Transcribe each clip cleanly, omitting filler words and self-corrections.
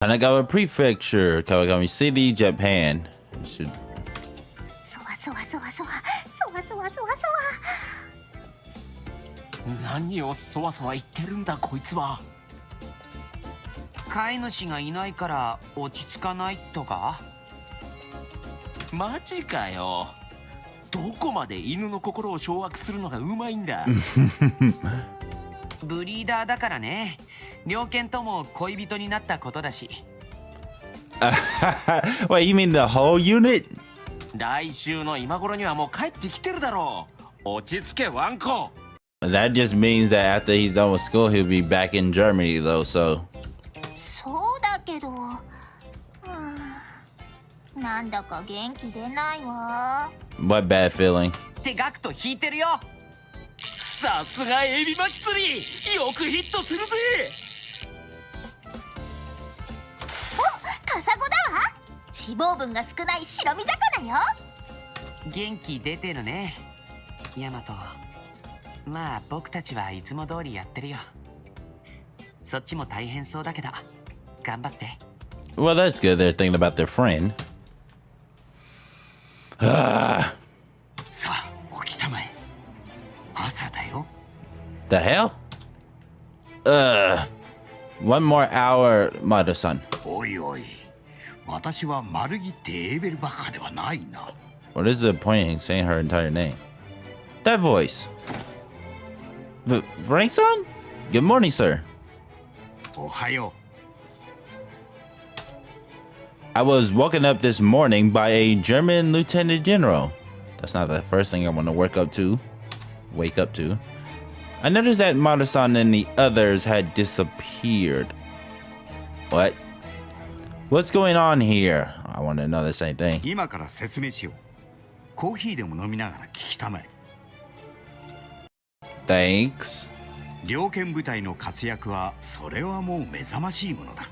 Kanagawa Prefecture, Kawakami City, Japan. It should... そわそわそわそわそわそわそわそわ。何をそわそわ言ってるんだこいつは。飼い主がいないから落ち着かないとか。マジかよ。どこまで犬の心を掌握するのがうまいんだ。ブリーダーだからね。猟犬とも恋人になったことだし。Wait, you mean the whole unit? 来週の今頃にはもう帰ってきてるだろう。落ち着けワンコ。That just means that after he's done with school, he'll be back in Germany, though, so... そうだけど、なんだか元気出ないわ。What bad feeling? ってガクト引いてるよ。さすがエビ巻き釣り、よくヒットするぜ。お、カサゴだわ。脂肪分が少ない白身魚よ。元気出てるね、ヤマト。まあ僕たちはいつも通りやってるよ。そっちも大変そうだけど頑張って。 Well, that's good. They're thinking about their friend. さあ起きたまえ。朝だよ。 The hell? One more hour, Mado-san. おいおい、私はマルギってエーベルバッハではないな。 What is the point in saying her entire name? That voice. Frank-san? Good morning, sir. おはよ I was woken up this morning by a German lieutenant general. That's not the first thing I want to wake up to. I noticed that Mado-san and the others had disappeared. What? What's going on here? I want to know the same thing. う。今から説明しよう。コーヒーでも飲みながら聞きたまえ。 Thanks. 猟犬部隊の活躍はそれはもう目覚ましいものだ。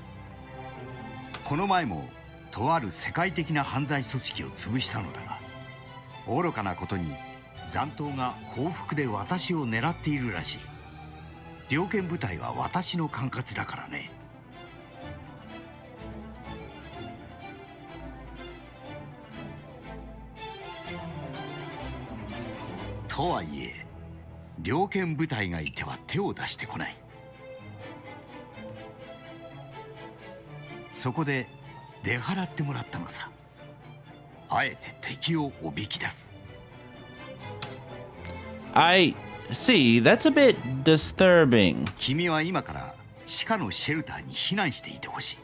この前もとある世界的な犯罪組織を潰したのだが、愚かなことに残党が報復で私を狙っているらしい。猟犬部隊は私の管轄だからね。とはいえ猟犬部隊がいては手を出してこない。そこで出払ってもらったのさ。あえて敵をおびき出す。 I see. That's a bit disturbing. 君は今から地下のシェルターに避難していてほしい。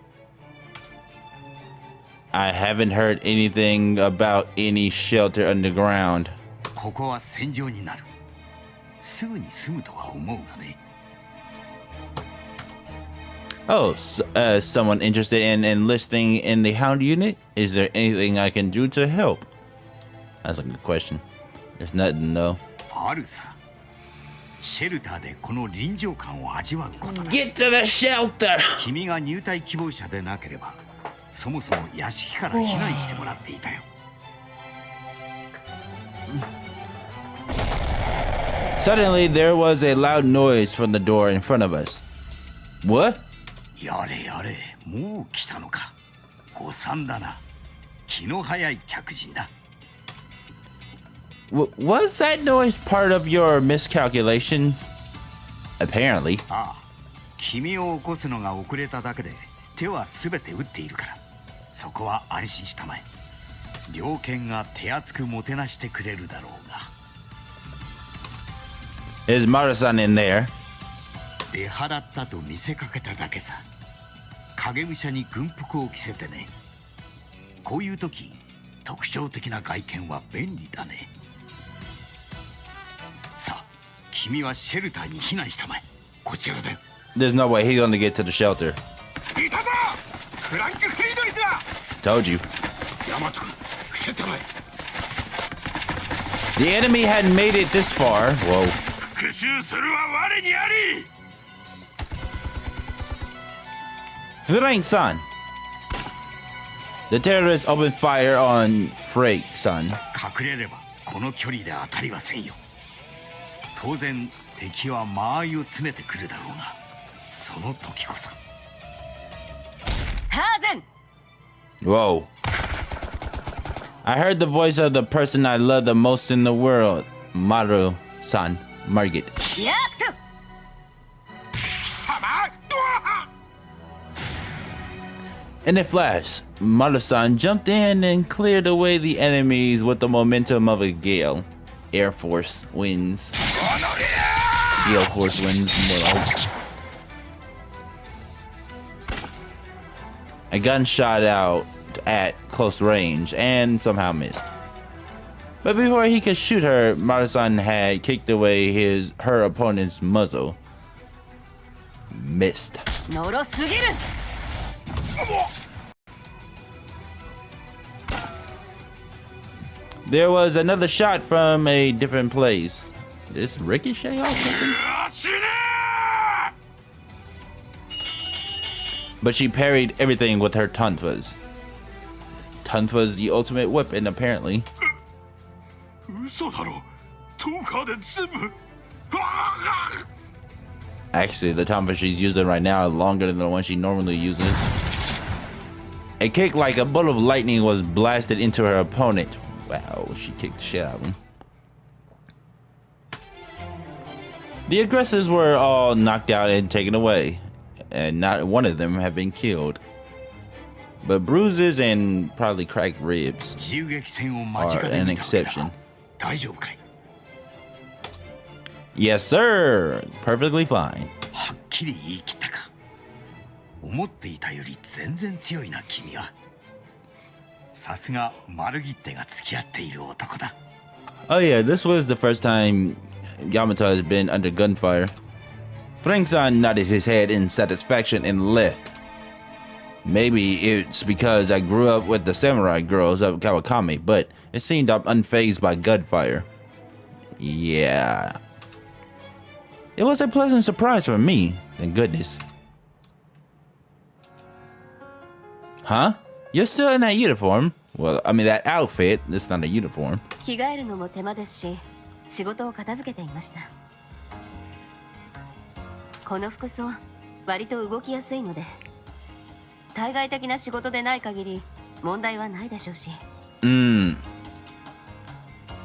I haven't heard anything about any shelter underground. ここは戦場になる。すぐに住むとは思うがね。 Oh, someone interested in enlisting in the hound unit? Is there anything I can do to help? That's a good question. There's nothing, though. あるさ。シェルターでこの臨場感を味わうことだ。 Get to the shelter! 君が入隊希望者でなければ、そもそも屋敷から避難してもらっていたよ。 Suddenly, there was a loud noise from the door in front of us. What? やれやれ、もう来たのか。誤算だな。気の早い客人だ。 Was that noise part of your miscalculation? Apparently. ああ、君を起こすのが遅れただけで手はすべて打っているから、そこは安心したまえ。猟犬が手厚くもてなしてくれるだろうが。 Is Maro-san in there? 出払ったと見せかけただけさ。影武者に軍服を着せてね。こういう時、特徴的な外見は便利だね。さあ、君はシェルターに避難したまえ。こちらだよ。 There's no way he's gonna get to the shelter. いたぞ！フランク・フリードリズだ！ Told you. ヤマト君、伏せたまえ。 The enemy hadn't made it this far. Whoa. 復讐するは我にあり。 Frank-san. The terrorists opened fire on Frank-san. 隠れればこの距離で当たりはせんよ。当然敵は間合いを詰めてくるだろうが、その時こそ。は Whoa. I heard the voice of the person I love the most in the world. Maru-san, Margit. ヤクト In a flash, Maru-san jumped in and cleared away the enemies with the momentum of a gale. Air Force winds. Gale Force winds, more like. A gun shot out at close range and somehow missed. But before he could shoot her, Maru-san had kicked away her opponent's muzzle. Missed. のろすぎる There was another shot from a different place. This ricochet or something? But she parried everything with her tonfas. Tonfa's the ultimate weapon, apparently. Actually, the tonfa she's using right now is longer than the one she normally uses. A kick like a bolt of lightning was blasted into her opponent. Wow, she kicked the shit out of him. The aggressors were all knocked out and taken away, and not one of them have been killed. But bruises and probably cracked ribs are an exception. Yes, sir. Perfectly fine. はっきり言い切ったか。思っていたより全然強いな君は。さすがマルギッテが付き合っている男だ。Oh yeah, this was the first time Yamato has been under gunfire. Frank-san nodded his head in satisfaction and left. Maybe it's because I grew up with the samurai girls of Kawakami, but it seemed I'm unfazed by gunfire. Yeah. It was a pleasant surprise for me, thank goodness. Huh? You're still in that uniform? Well, I mean that outfit. It's not a uniform. 着替えるのも手間ですし、仕事を片付けていました。この服装、割と動きやすいので、対外的な仕事でない限り問題はないでしょうし。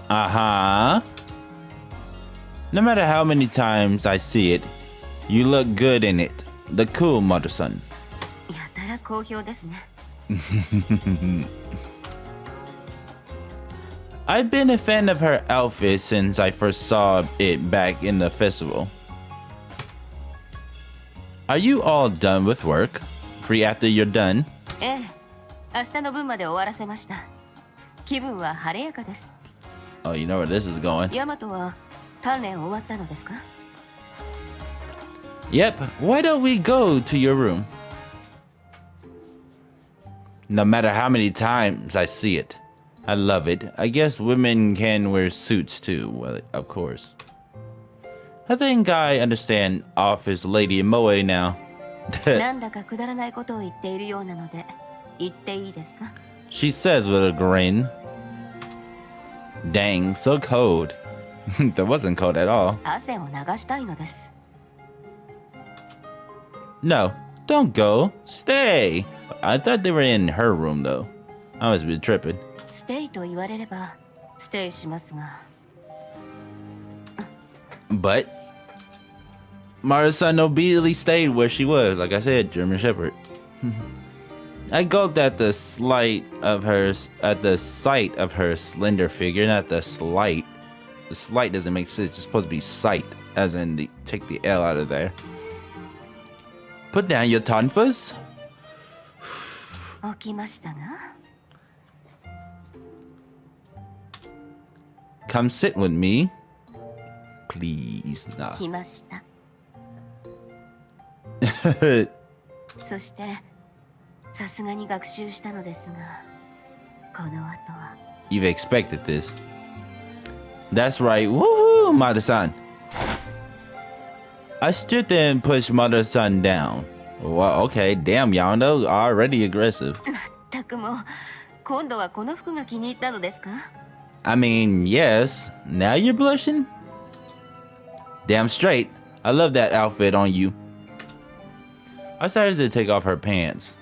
Uh-huh. No matter how many times I see it, you look good in it. The cool mother-son. やたら好評ですね。I've been a fan of her outfit since I first saw it back in the festival. Are you all done with work? Free after you're done? ええ、明日の分まで終わらせました。気分は晴れやかです。Oh, you know where this is going. ヤマトは鍛錬終わったのですか？ Yep, why don't we go to your room? No matter how many times I see it, I love it. I guess women can wear suits too, well, of course. I think I understand Office Lady Moe now. なんだかくだらないことを言っているようなので、言っていいですか？ She says with a grin. Dang, so cold. That wasn't cold at all. 汗を流したいのです。No, don't go. Stay. I thought they were in her room though. I must be tripping. ステイと言われればステイしますが。But Maru-san obediently stayed where she was. Like I said, German Shepherd. I gulped at the sight of her slender figure, not the slight. The slight doesn't make sense. It's supposed to be sight, as in take the L out of there. Put down your tonfas. 起きましたが。 Come sit with me. Please, nah. 来ました。そしてさすがに学習したのですが、この後は。You've expected this. That's right. Woohoo, Mother-san. I stood there and pushed Mother-san down. Well, okay, damn, Yamato, already aggressive. まったくもう、今度はこの服が気に入ったのですか？ I mean, yes. Now you're blushing? Damn straight. I love that outfit on you. I started to take off her pants.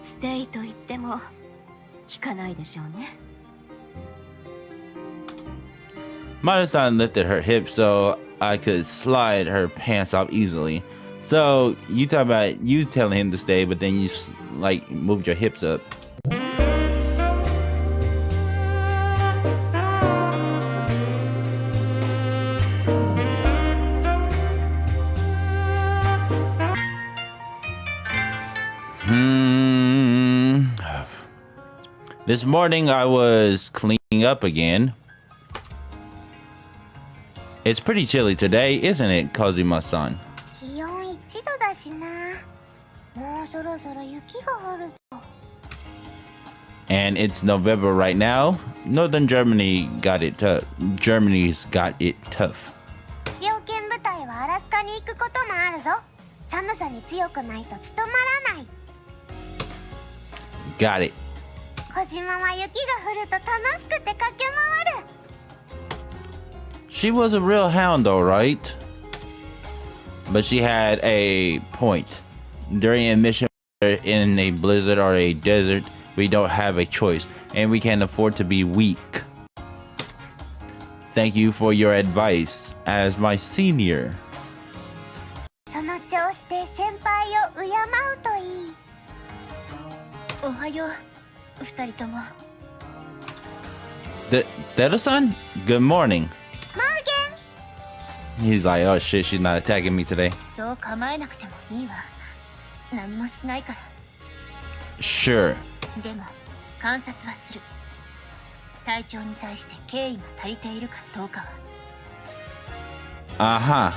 素定位と言っても効かないでしょうね。Mata-san lifted her hips so I could slide her pants off easily. So you talk about you telling him to stay, but then you like moved your hips up. This morning I was cleaning up again. It's pretty chilly today, isn't it, Kazuma-san? 気温1度だしな。もうそろそろ雪が降るぞ。 And it's November right now. Northern Germany got it tough. Germany's got it tough. 猟犬部隊はアラスカに行くこともあるぞ。寒さに強くないと務まらない。 Got it. 小島は雪が降ると楽しくて駆け回る。 She was a real hound, though, right? But she had a point. During a mission in a blizzard or a desert, we don't have a choice, and we can't afford to be weak. Thank you for your advice as my senior. その調子で先輩を敬うといい。おはよう、二人とも。Dedo-san? Good morning. マルゲン。 He's like, oh shit, she's not attacking me today. そう構えなくてもいいわ。何もしないから。 Sure. でも観察はする。隊長に対して敬意が足りているかどうかは。Uh-huh.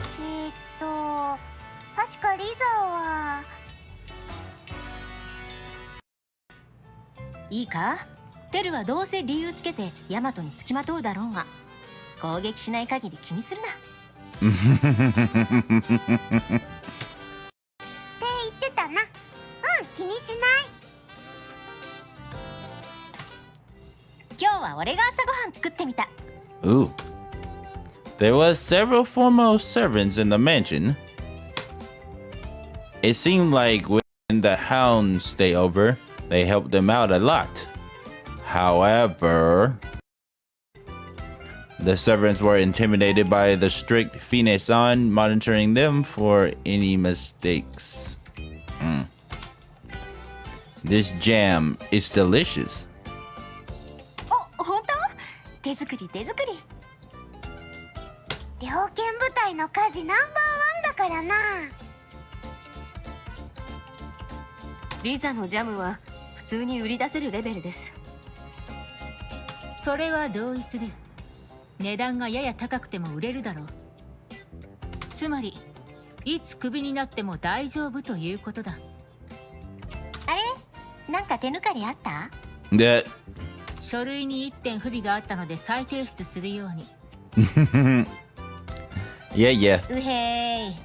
確かリザは。いいか？テルはどうせ理由つけてヤマトにつきまとうだろうが、攻撃しない限り気にするな。って言ってたな。気にしない。今日は俺が朝ごはん作ってみた。 Ooh. There was several former servants in the mansion. It seemed like when the hounds stay over, they help them out a lot. However, the servants were intimidated by the strict Fine-san monitoring them for any mistakes. This jam is delicious. お、本当？手作り手作り。猟犬部隊の家事ナンバーワンだからな。リザのジャムは普通に売り出せるレベルです。それは同意する。値段がやや高くても売れるだろう。つまりいつクビになっても大丈夫ということだ。あれ？なんか手抜かりあった？ That 書類に1点不備があったので再提出するように。yeah, yeah. うへーい。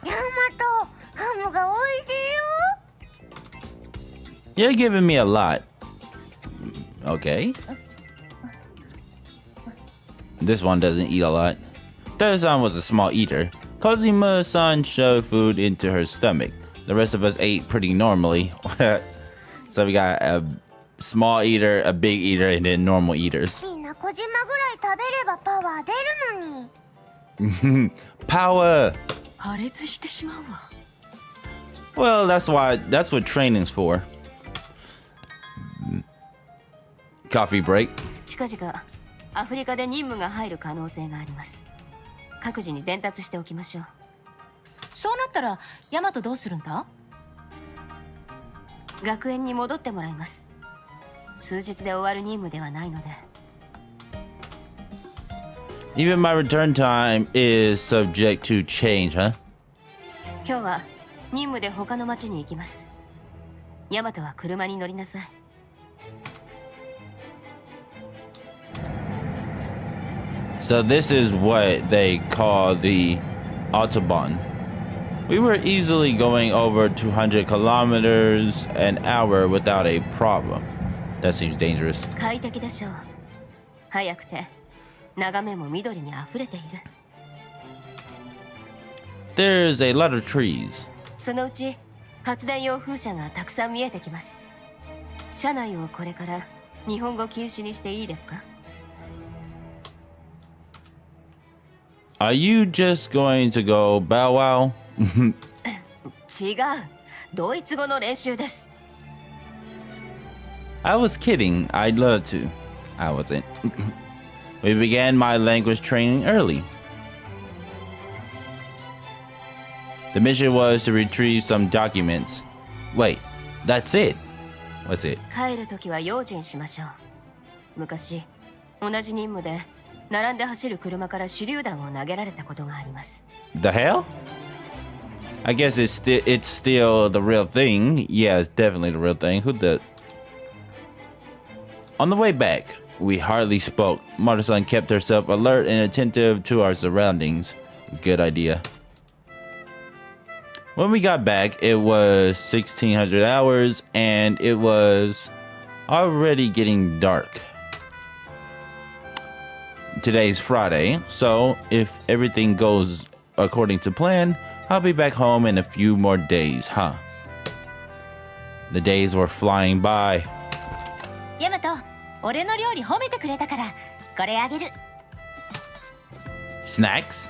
ヤマト、ハムが美味しいよ。 You're giving me a lot. Okay. This one doesn't eat a lot. Third-san was a small eater. Kazuma-san shoved food into her stomach. The rest of us ate pretty normally. So we got a small eater, a big eater, and then normal eaters. みんな小島ぐらい食べればパワー出るのに。 Power! 破裂してしまうわ。 Well, that's what training's for. Coffee break. 近々アフリカで任務が入る可能性があります。各自に伝達しておきましょう。そうなったらヤマトどうするんだ？学園に戻ってもらいます。数日で終わる任務ではないので。 Even my return time is subject to change, huh? 今日は任務で他の町に行きます。ヤマトは車に乗りなさい。 So this is what they call the Autobahn. We were easily going over 200 kilometers an hour without a problem. That seems dangerous. 快適でしょう。早くて眺めも緑にあふれている。 There's a lot of trees. そのうち発電用風車がたくさん見えてきます。車内をこれから日本語禁止にしていいですか？ Are you just going to go bow wow? 違う。ドイツ語の練習です。I was kidding. I'd love to. I wasn't. We began my language training early. The mission was to retrieve some documents. Wait, that's it. What's it? 帰るときは用心しましょう。昔、同じ任務で並んで走る車から手榴弾を投げられたことがあります。The hell? I guess it's still the real thing. Yeah, it's definitely the real thing. Who the... On the way back, we hardly spoke. Marta-san kept herself alert and attentive to our surroundings. Good idea. When we got back, it was 1600 hours and it was already getting dark. Today's Friday, so if everything goes according to plan, I'll be back home in a few more days, huh? The days were flying by. ヤマト、俺の料理褒めてくれたから、これあげる。Snacks?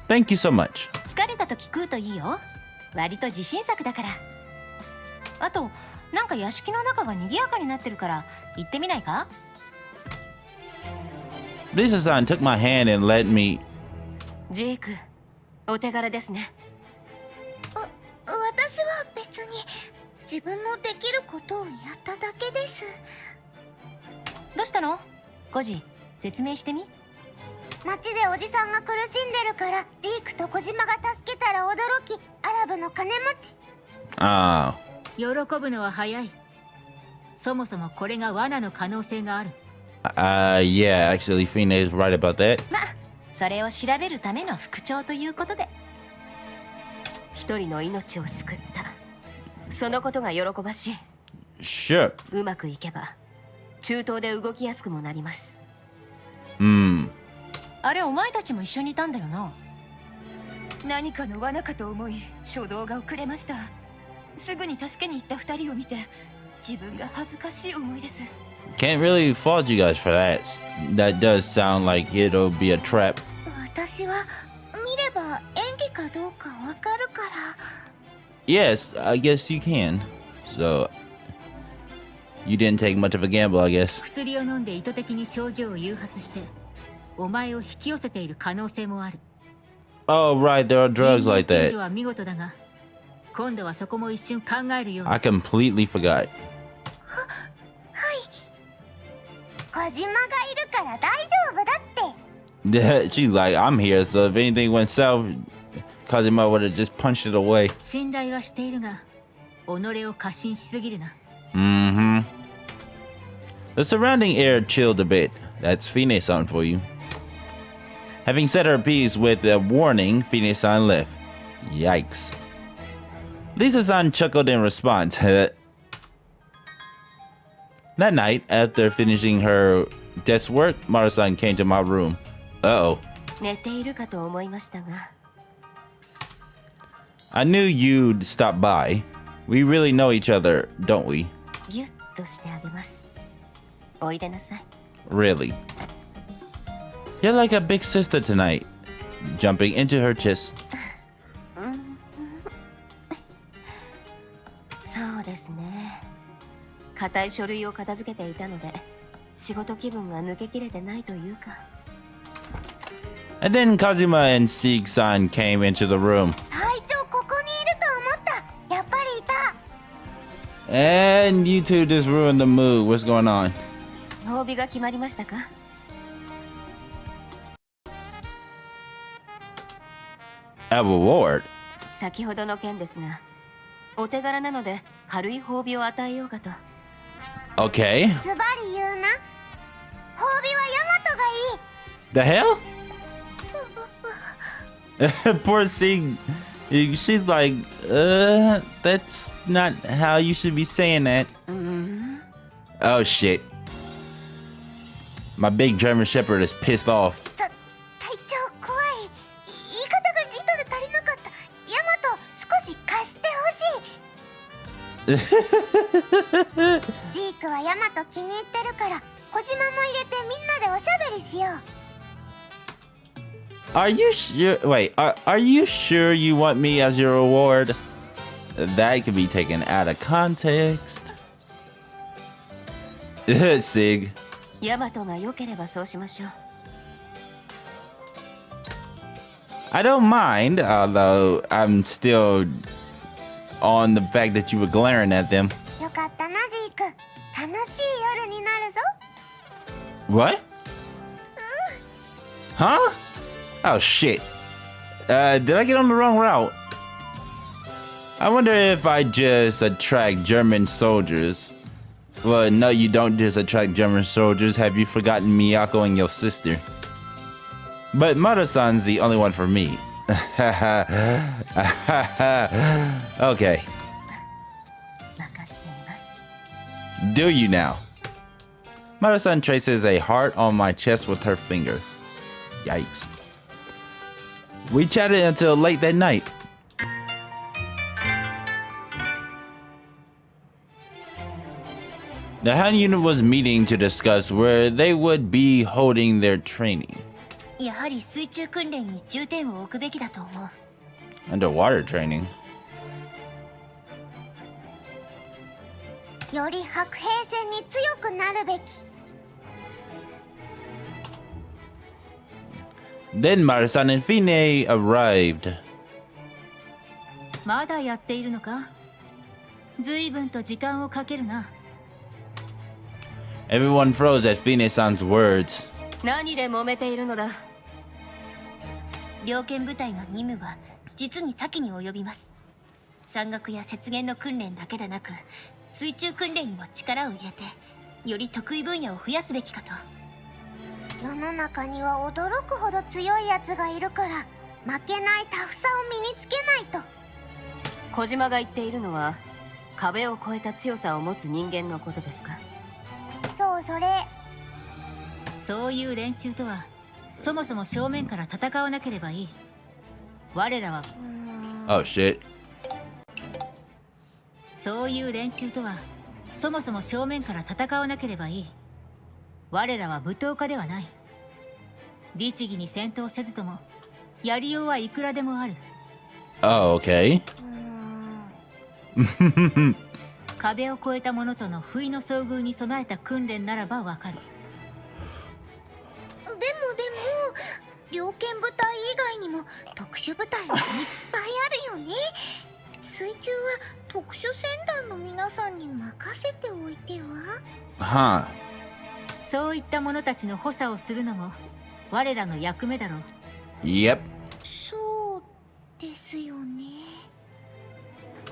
Thank you so much. 疲れた時食うといいよ。割と自信作だから。あと、なんか屋敷の中が賑やかになってるから、行ってみないか？ Lisa-san took my hand and led me. ジーク、お手柄ですね。私は別に自分のできることをやっただけです。どうしたの？コジ、説明してみ。街でおじさんが苦しんでるからジークと小島が助けたら驚き、アラブの金持ち。Ah. 喜ぶのは早い。そもそもこれが罠の可能性がある。Yeah, actually, Fine is right about that. まあ、それを調べるための副長ということで。一人の命を救った。そのことが喜ばしい。Sure. うまくいけば、中東で動きやすくもなります。あれ、お前たちも一緒にいたんだよな。何かの罠かと思い、初動が遅れました。すぐに助けに行った二人を見て、自分が恥ずかしい思いです。Can't really fault you guys for that. That does sound like it'll be a trap. 私は見れば演技かどうかわかるから。Yes, I guess you can. So, you didn't take much of a gamble, I guess. 薬を飲んで意図的に症状を誘発して、お前を引き寄せている可能性もある。Oh, right, there are drugs like 人 that. 間救助は見事だが、今度はそこも一瞬考えるように。I completely forgot. 小島がいるから大丈夫だって。She's like, I'm here, so if anything went south, Kazuma would have just punched it away. 信頼はしているが、己を過信しすぎるな。Mm-hmm. The surrounding air chilled a bit. That's Fine-san for you. Having said her piece with a warning, Fine-san left. Yikes. Lisa-san chuckled in response. That night, after finishing her desk work, Mara-san came to my room. Uh-oh. 寝ているかと思いましたが。I knew you'd stop by. We really know each other, don't we? ギュッとしてあげます。おいでなさい。Really? You're like a big sister tonight. Jumping into her chest. そうですね。固い書類を片付けていたので、仕事気分が抜けきれてないというか。And then Kazuma and Sieg-san came into the room. 隊長ここにいると思った。やっぱりいた。 And you two just ruined the mood. What's going on? 褒美が決まりましたか？ A reward? 先ほどの件ですが、お手柄なので軽い褒美を与えようかと。Okay. ズバリ言うな。褒美はヤマトがいい。 The hell? Poor Sieg. She's like, that's not how you should be saying that. Oh shit. My big German Shepherd is pissed off. 隊長怖い。言い方がリトル足りなかった。ヤマト少し貸してほしい。ジークはヤマト気に入ってるから小島も入れてみんなでおしゃべりしよう。 Are you sure? Wait, are you sure you want me as your reward? That could be taken out of context. Sig. ヤマトが良ければそうしましょう。 I don't mind, although I'm still on the fact that you were glaring at them. よかったなジーク、楽しい夜になるぞ。 What? Huh? Oh shit. Did I get on the wrong route? I wonder if I just attract German soldiers. Well, no, you don't just attract German soldiers. Have you forgotten Miyako and your sister? But Mother-san's the only one for me. Okay. わかっています。 Do you now? Mother-san traces a heart on my chest with her finger. Yikes. We chatted until late that night. The hound unit was meeting to discuss where they would be holding their training. やはり水中訓練に重点を置くべきだと思う。 Underwater training? より白兵戦に強くなるべき。 Then Mara-san and Fine arrived. まだやっているのか？随分と時間をかけるな。 Everyone froze at Fine-san's words. 何で揉めているのだ。猟犬部隊の任務は実に多岐に及びます。山岳や雪原の訓練だけでなく、水中訓練にも力を入れて、より得意分野を増やすべきかと。世の中には驚くほど強いやつがいるから、負けないタフさを身につけないと。小島が言っているのは、壁を越えた強さを持つ人間のことですか？そう、それ。そういう連中とはそもそも正面から戦わなければいい。我らは Oh shit. そういう連中とはそもそも正面から戦わなければいい。我らは武闘家ではない。律儀に戦闘せずともやりようはいくらでもある。 Oh, okay. 壁を越えた者との不意の遭遇に備えた訓練ならばわかる。でも猟犬部隊以外にも特殊部隊はいっぱいあるよね。水中は特殊船団の皆さんに任せておいては。 Huh. そういった者たちの補佐をするのも我らの役目だろう。 Yep. そうですよね。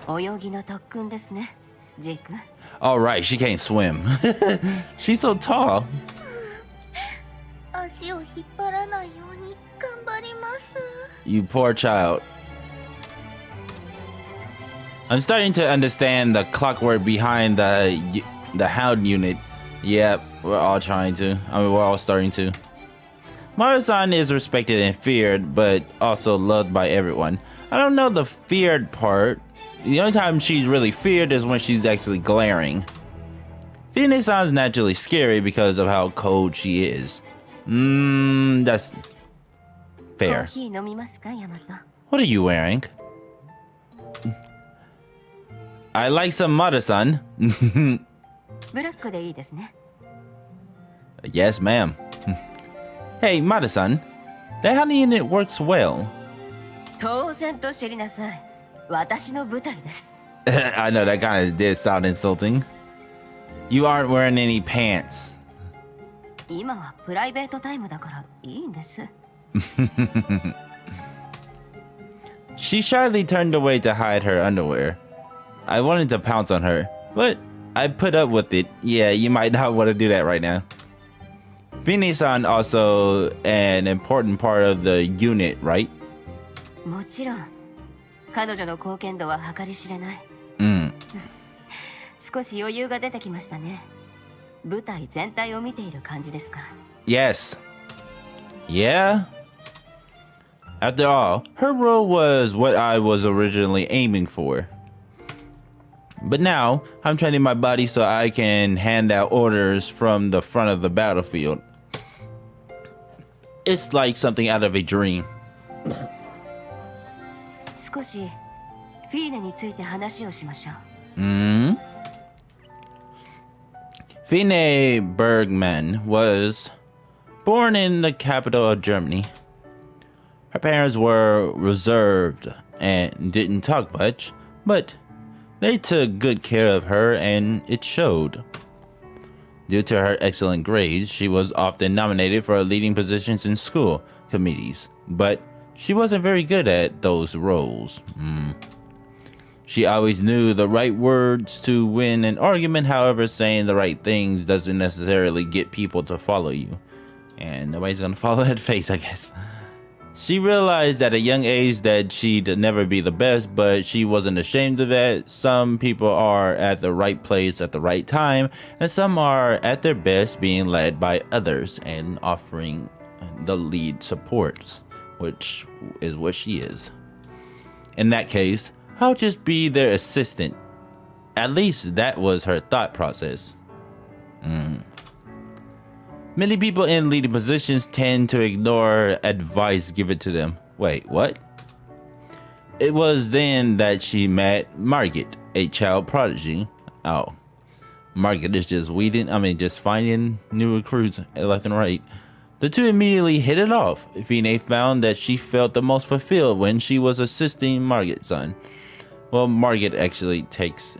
泳ぎの特訓ですね、ジーク。 All right, she can't swim. She's so tall. 足を引っ張らないように頑張ります。 You poor child. I'm starting to understand the clockwork behind the hound unit. Yep, we're all trying to. I mean, we're all starting to. Mara-san is respected and feared, but also loved by everyone. I don't know the feared part. The only time she's really feared is when she's actually glaring. Fine-san's naturally scary because of how cold she is. That's コー fair. ヒー飲みますか、ヤマト。 What are you wearing? I like some Mara-san. ブラックでいいですね。 Yes, ma'am. Hey, Mara-san. That honey unit works well. 当然と知りなさい。私の部隊です。 I know that kind of did sound insulting. You aren't wearing any pants. 今はプライベートタイムだからいいんです。 She shyly turned away to hide her underwear. I wanted to pounce on her, but I put up with it. Yeah, you might not want to do that right now. Fine-san also an important part of the unit, right? もちろん。彼女の貢献度は計り知れない。少し余裕が出てきましたね。部隊全体を見ている感じですか。 Yes. Yeah. After all, her role was what I was originally aiming for. But now, I'm training my body so I can hand out orders from the front of the battlefield. It's like something out of a dream. 少しフィーネについて話をしましょう。Fine Bergman was born in the capital of Germany. Her parents were reserved and didn't talk much, but they took good care of her and it showed. Due to her excellent grades, she was often nominated for leading positions in school committees, but she wasn't very good at those roles. She always knew the right words to win an argument, however, saying the right things doesn't necessarily get people to follow you. And nobody's gonna follow that face, I guess. She realized at a young age that she'd never be the best, but she wasn't ashamed of that. Some people are at the right place at the right time, and some are at their best being led by others and offering the lead supports, which is what she is. In that case, I'll just be their assistant. At least that was her thought process. Many people in leading positions tend to ignore advice given to them. Wait, what? It was then that she met Margit, a child prodigy. Oh, Margit is just just finding new recruits left and right. The two immediately hit it off. Fine found that she felt the most fulfilled when she was assisting Margit's son. Well, Margit actually takes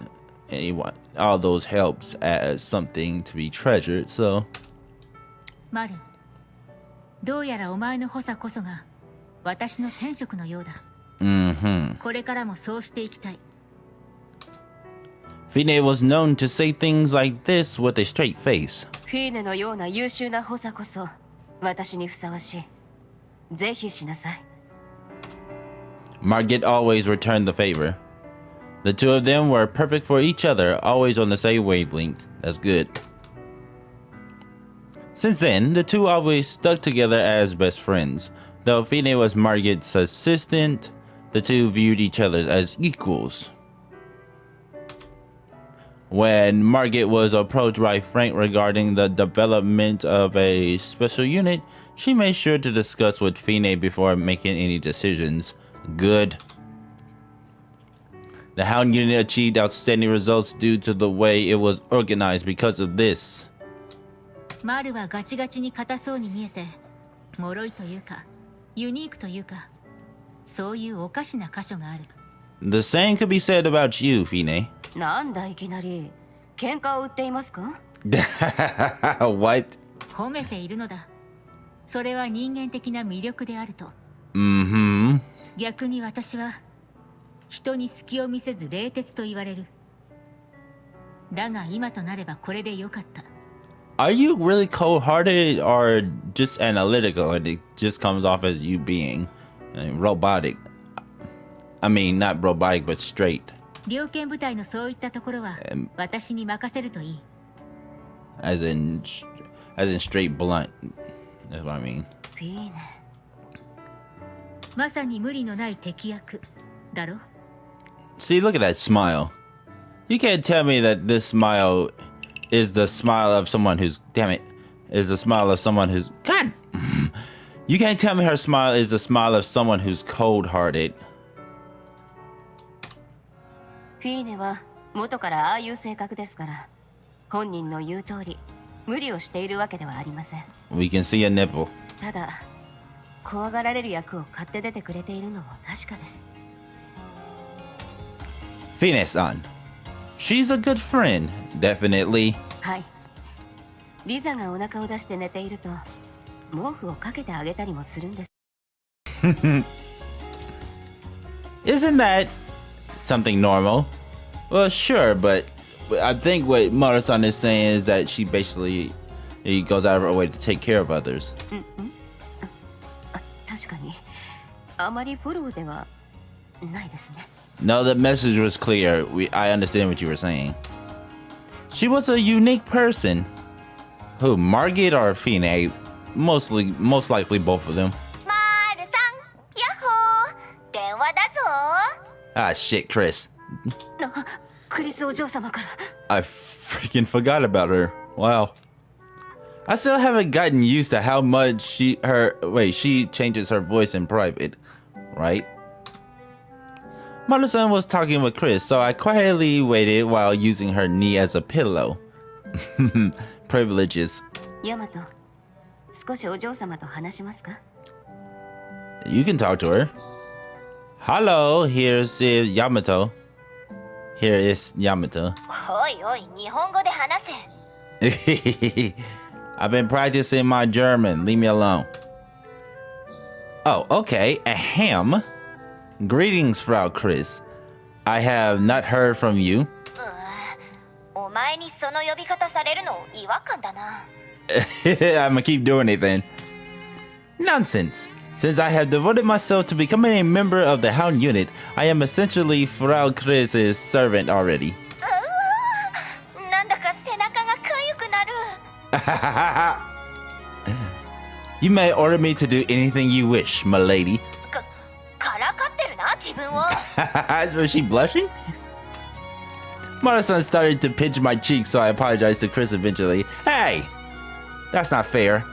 all those helps as something to be treasured, so. マル、どうやらお前の補佐こそが私の天職のようだ。これからもそうしていきたい。Fine was known to say things like this with a straight face. フィーネのような優秀な補佐こそ私にふさわしい。ぜひしなさい。Margit always returned the favor. The two of them were perfect for each other, always on the same wavelength. That's good. Since then, the two always stuck together as best friends. Though Fine was Margit's assistant, the two viewed each other as equals. When Margit was approached by Frank regarding the development of a special unit, she made sure to discuss with Fine before making any decisions. Good. The Hound unit achieved outstanding results due to the way it was organized because of this. マルはガチガチに硬そうに見えて、脆いというか、ユニークというか、そういうおかしな箇所がある。The same could be said about you, Fine. なんだいきなり喧嘩を売っていますか？ What? 褒めているのだ。それは人間的な魅力であると。逆に私は人に隙を見せず冷徹と言われる。だが今となればこれでよかった。Are you really cold-hearted or just analytical, and it just comes off as you being robotic? I mean, not robotic, but straight. 猟犬部隊のそういったところは私に任せるといい。As in straight blunt. That's what I mean. フィーネ。まさに無理のない敵役だろ。See, look at that smile. You can't tell me that this smile is the smile of someone who's, damn it, is the smile of someone who's, God! You can't tell me her smile is the smile of someone who's cold-hearted. フィーネは元からああいう性格ですから、本人の言う通り無理をしているわけではありません。We can see a nipple. ただ、怖がられる役を買って出てくれているのも確かです。Fine-san. She's a good friend, definitely. はい。リザがお腹を出して寝ていると、毛布をかけてあげたりもするんです。Isn't that something normal? Well, sure, but I think what Mara-san is saying is that she basically goes out of her way to take care of others. 確かに、あまりフォローではないですね。No, the message was clear. I understand what you were saying. She was a unique person. Who, Margit or Fine? Most likely both of them. マールさん、ヤッホー、電話だぞ。Ah, shit, Chris. クリスお嬢様から。 I freaking forgot about her. Wow. I still haven't gotten used to how much she changes her voice in private, right? Mother-san was talking with Chris, so I quietly waited while using her knee as a pillow. Privileges. ヤマト、少しお嬢様と話しますか？ You can talk to her. Hello, here's Yamato. Here is Yamato. おいおい、日本語で話せ。 I've been practicing my German. Leave me alone. Oh, okay. Ahem. Greetings, Frau Chris. I have not heard from you. お前にその呼び方されるの違和感だな。I'm gonna keep doing it then. Nonsense. Since I have devoted myself to becoming a member of the Hound unit, I am essentially Frau Chris's servant already. なんだか背中がかゆくなる。 You may order me to do anything you wish, my lady. からかってるな、自分を。 Was she blushing? Mother-san started to pinch my cheek, so I apologized to Chris eventually. Hey! That's not fair.